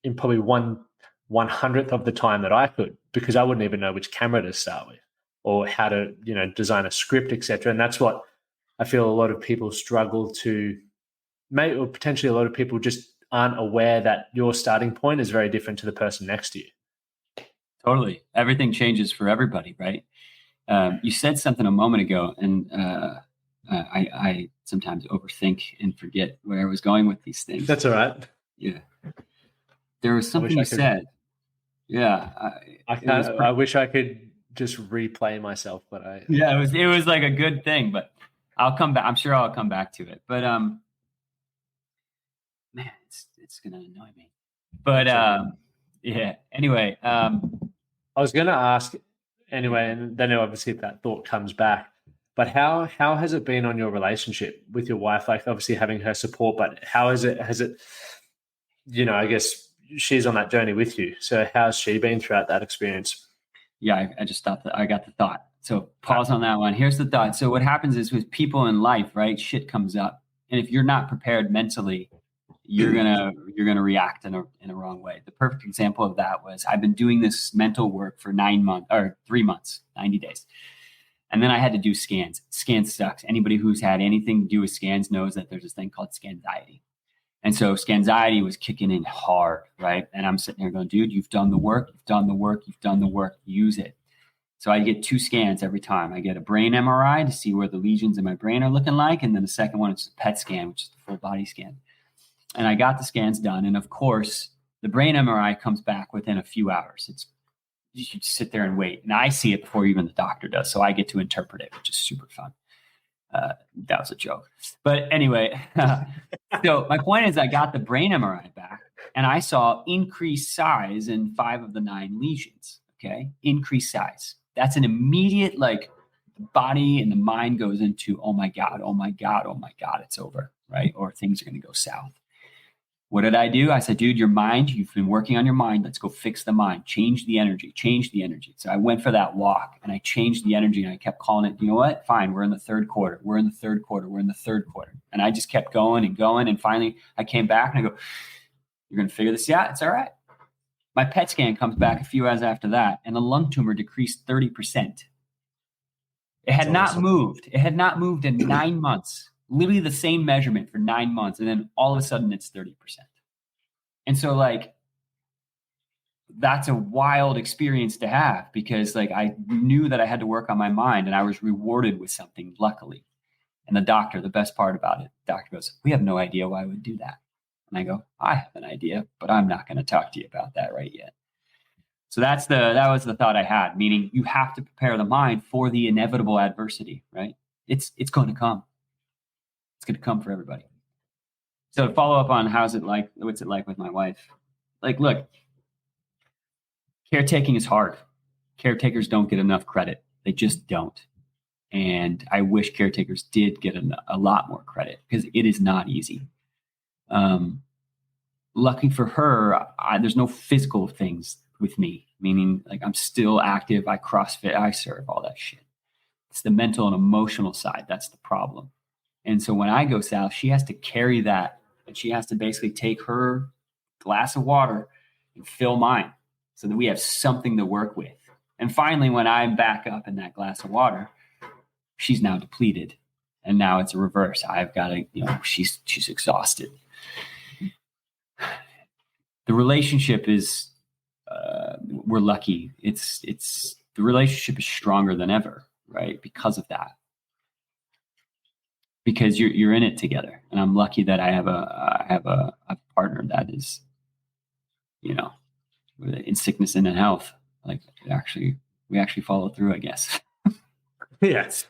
in probably 1/100th of the time that I could, because I wouldn't even know which camera to start with or how to, design a script, etc. And that's what I feel a lot of people struggle to make, or potentially a lot of people just aren't aware that your starting point is very different to the person next to you. Totally. Everything changes for everybody, right? You said something a moment ago, and I sometimes overthink and forget where I was going with these things. That's all right. Yeah. There was something you said. Yeah. I wish I could just replay myself, but yeah, it was like a good thing, but I'll come back. I'm sure I'll come back to it, but, man, it's going to annoy me, but, yeah, anyway, I was going to ask anyway, and then obviously if that thought comes back, but how has it been on your relationship with your wife? Like obviously having her support, but has it, I guess she's on that journey with you. So how's she been throughout that experience? Yeah, I just thought that I got the thought. So pause on that one. Here's the thought. So what happens is with people in life, right? Shit comes up. And if you're not prepared mentally, you're gonna react in a wrong way. The perfect example of that was I've been doing this mental work for 3 months, 90 days. And then I had to do scans. Scans sucks. Anybody who's had anything to do with scans knows that there's this thing called scanxiety. And so scanxiety was kicking in hard, right? And I'm sitting there going, dude, you've done the work, use it. So I get 2 scans every time. I get a brain MRI to see where the lesions in my brain are looking like. And then the second one is a PET scan, which is the full body scan. And I got the scans done. And of course, the brain MRI comes back within a few hours. You should sit there and wait. And I see it before even the doctor does. So I get to interpret it, which is super fun. That was a joke. But anyway, so my point is I got the brain MRI back and I saw increased size in 5 of the 9 lesions. Okay. Increased size. That's an immediate, like, the body and the mind goes into, oh my God, it's over. Right. Or things are going to go south. What did I do? I said, dude, your mind, you've been working on your mind. Let's go fix the mind. Change the energy. So I went for that walk and I changed the energy and I kept calling it, you know what? Fine. We're in the third quarter. And I just kept going and going. And finally I came back and I go, you're going to figure this out. It's all right. My PET scan comes back a few hours after that and the lung tumor decreased 30%. It had not moved. It had not moved in 9 months. Literally the same measurement for 9 months. And then all of a sudden it's 30%. And so like, that's a wild experience to have because like, I knew that I had to work on my mind and I was rewarded with something, luckily. And the best part about it, the doctor goes, we have no idea why I would do that. And I go, I have an idea, but I'm not going to talk to you about that right yet. So that was the thought I had, meaning you have to prepare the mind for the inevitable adversity, right? It's going to come. It's going to come for everybody. So to follow up on what's it like with my wife? Like, look, caretaking is hard. Caretakers don't get enough credit. They just don't. And I wish caretakers did get a lot more credit because it is not easy. Lucky for her, there's no physical things with me, meaning like I'm still active. I CrossFit, I surf, all that shit. It's the mental and emotional side. That's the problem. And so when I go south, she has to carry that and she has to basically take her glass of water and fill mine so that we have something to work with. And finally, when I'm back up in that glass of water, she's now depleted. And now it's a reverse. I've got to, she's exhausted. The relationship is, we're lucky. It's the relationship is stronger than ever, right? Because of that. Because you're in it together, and I'm lucky that I have a partner that is, in sickness and in health. Like we actually follow through, I guess. Yes.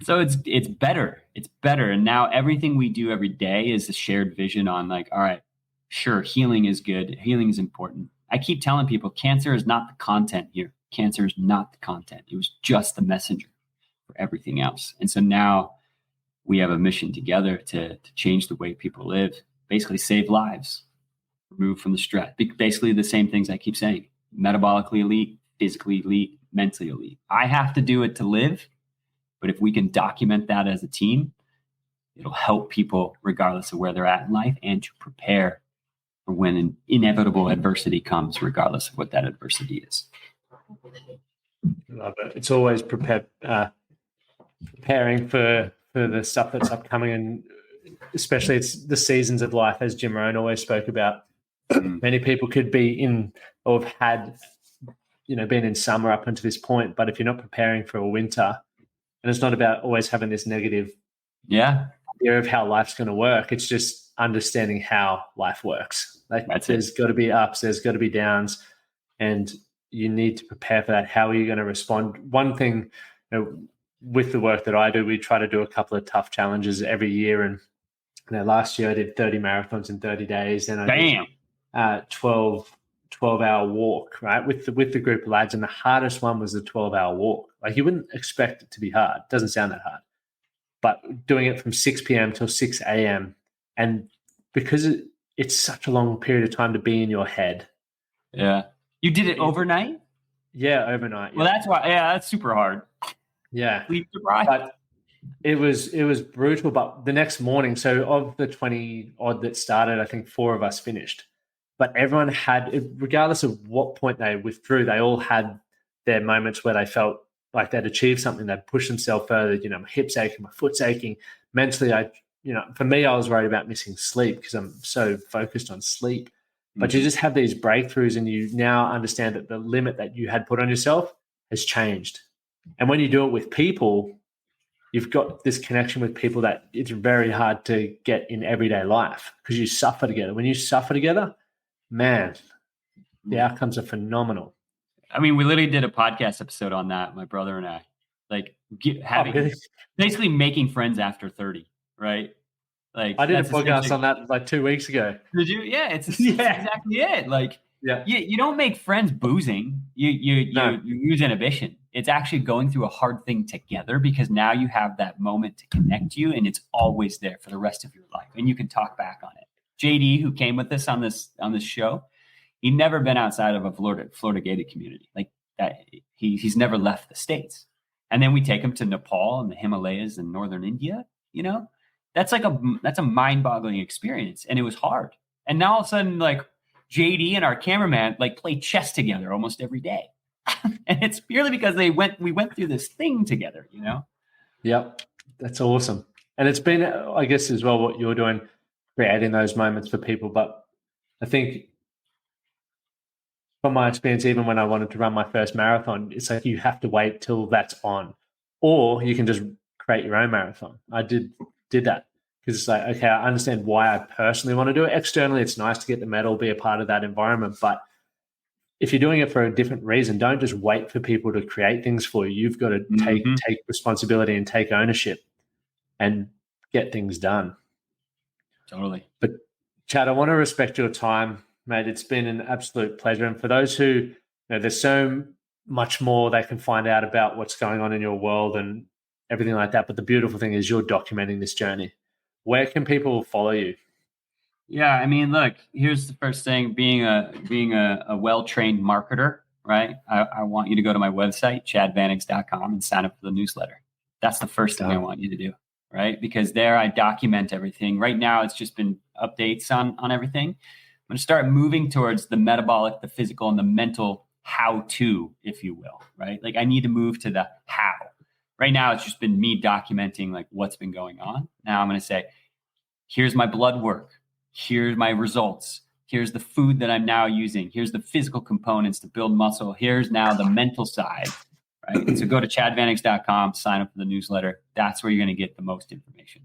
So it's better. It's better, and now everything we do every day is a shared vision on like, all right, sure, healing is good. Healing is important. I keep telling people, cancer is not the content here. Cancer is not the content. It was just the messenger for everything else. And so now we have a mission together to change the way people live, basically save lives, remove from the stress. Basically the same things I keep saying, metabolically elite, physically elite, mentally elite. I have to do it to live, but if we can document that as a team, it'll help people regardless of where they're at in life and to prepare for when an inevitable adversity comes, regardless of what that adversity is. Love it. It's always preparing for the stuff that's upcoming, and especially it's the seasons of life, as Jim Rohn always spoke about. Many people could be in or have had been in summer up until this point, but if you're not preparing for a winter, and it's not about always having this negative idea of how life's going to work. It's just understanding how life works. Like there's got to be ups, there's got to be downs, and you need to prepare for that. How are you going to respond? One thing, with the work that I do, we try to do a couple of tough challenges every year. And last year I did 30 marathons in 30 days, and I did 12-hour walk, right, with the group of lads. And the hardest one was the 12-hour walk. Like, you wouldn't expect it to be hard. It doesn't sound that hard. But doing it from 6 p.m. till 6 a.m. and because it's such a long period of time to be in your head. Yeah. You did it overnight? Yeah, overnight. Well, that's why. Yeah, that's super hard. Yeah. Sleep deprived. But it was brutal. But the next morning, so of the 20 odd that started, I think 4 of us finished. But everyone had, regardless of what point they withdrew, they all had their moments where they felt like they'd achieved something. They'd pushed themselves further. My hips aching, my foot's aching. Mentally, for me, I was worried about missing sleep because I'm so focused on sleep. But you just have these breakthroughs, and you now understand that the limit that you had put on yourself has changed. And when you do it with people, you've got this connection with people that it's very hard to get in everyday life because you suffer together. When you suffer together, man, the outcomes are phenomenal. I mean, we literally did a podcast episode on that, my brother and I, like basically making friends after 30, right? Like, I did a podcast on that like 2 weeks ago. Did you? Yeah, it's exactly it. Like, you don't make friends boozing. You use inhibition. It's actually going through a hard thing together because now you have that moment to connect you, and it's always there for the rest of your life, and you can talk back on it. JD, who came with us on this show, he'd never been outside of a Florida gated community like that. He's never left the States. And then we take him to Nepal and the Himalayas and northern India. That's a mind-boggling experience, and it was hard. And now all of a sudden, like, JD and our cameraman like play chess together almost every day, and it's purely because we went through this thing together. Yep, that's awesome. And it's been, I guess, as well what you're doing, creating those moments for people. But I think, from my experience, even when I wanted to run my first marathon, it's like you have to wait till that's on, or you can just create your own marathon. I did that because it's like, okay, I understand why I personally want to do it. Externally, it's nice to get the medal, be a part of that environment. But if you're doing it for a different reason, don't just wait for people to create things for you. You've got to take responsibility and take ownership and get things done. Totally. But Chad, I want to respect your time, mate. It's been an absolute pleasure. And for those who, there's so much more they can find out about what's going on in your world and everything like that. But the beautiful thing is you're documenting this journey. Where can people follow you? Yeah, I mean, look, here's the first thing, being a well-trained marketer, right? I want you to go to my website, chadvannix.com, and sign up for the newsletter. That's the first thing I want you to do, right? Because there I document everything. Right now, it's just been updates on everything. I'm going to start moving towards the metabolic, the physical, and the mental how-to, if you will, right? Like, I need to move to the how. Right now, it's just been me documenting like what's been going on. Now I'm going to say, here's my blood work. Here's my results. Here's the food that I'm now using. Here's the physical components to build muscle. Here's now the mental side, right? So go to chadvannix.com, sign up for the newsletter. That's where you're going to get the most information.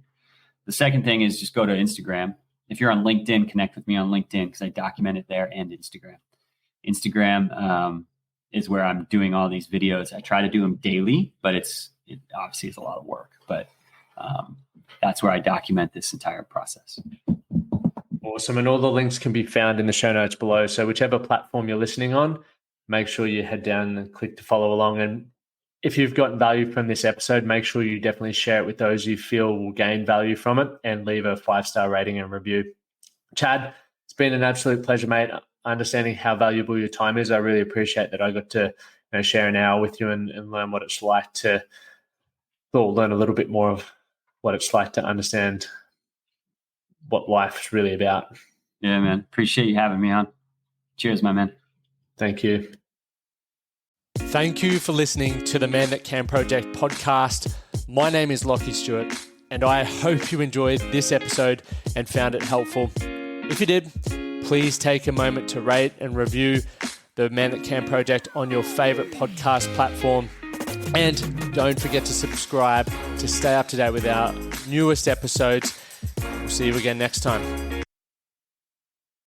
The second thing is just go to Instagram. If you're on LinkedIn, connect with me on LinkedIn because I document it there, and Instagram. Instagram is where I'm doing all these videos. I try to do them daily, but it obviously is a lot of work. But that's where I document this entire process. Awesome. And all the links can be found in the show notes below. So whichever platform you're listening on, make sure you head down and click to follow along. And if you've gotten value from this episode, make sure you definitely share it with those you feel will gain value from it, and leave a 5-star rating and review. Chad, it's been an absolute pleasure, mate. Understanding how valuable your time is. I really appreciate that I got to share an hour with you and learn what it's like to learn a little bit more of what it's like to understand what life's really about. Yeah, man. Appreciate you having me on. Cheers, my man. Thank you. Thank you for listening to the Man That Can Project podcast. My name is Lockie Stewart, and I hope you enjoyed this episode and found it helpful. If you did, please take a moment to rate and review the Man That Can Project on your favorite podcast platform. And don't forget to subscribe to stay up to date with our newest episodes. We'll see you again next time.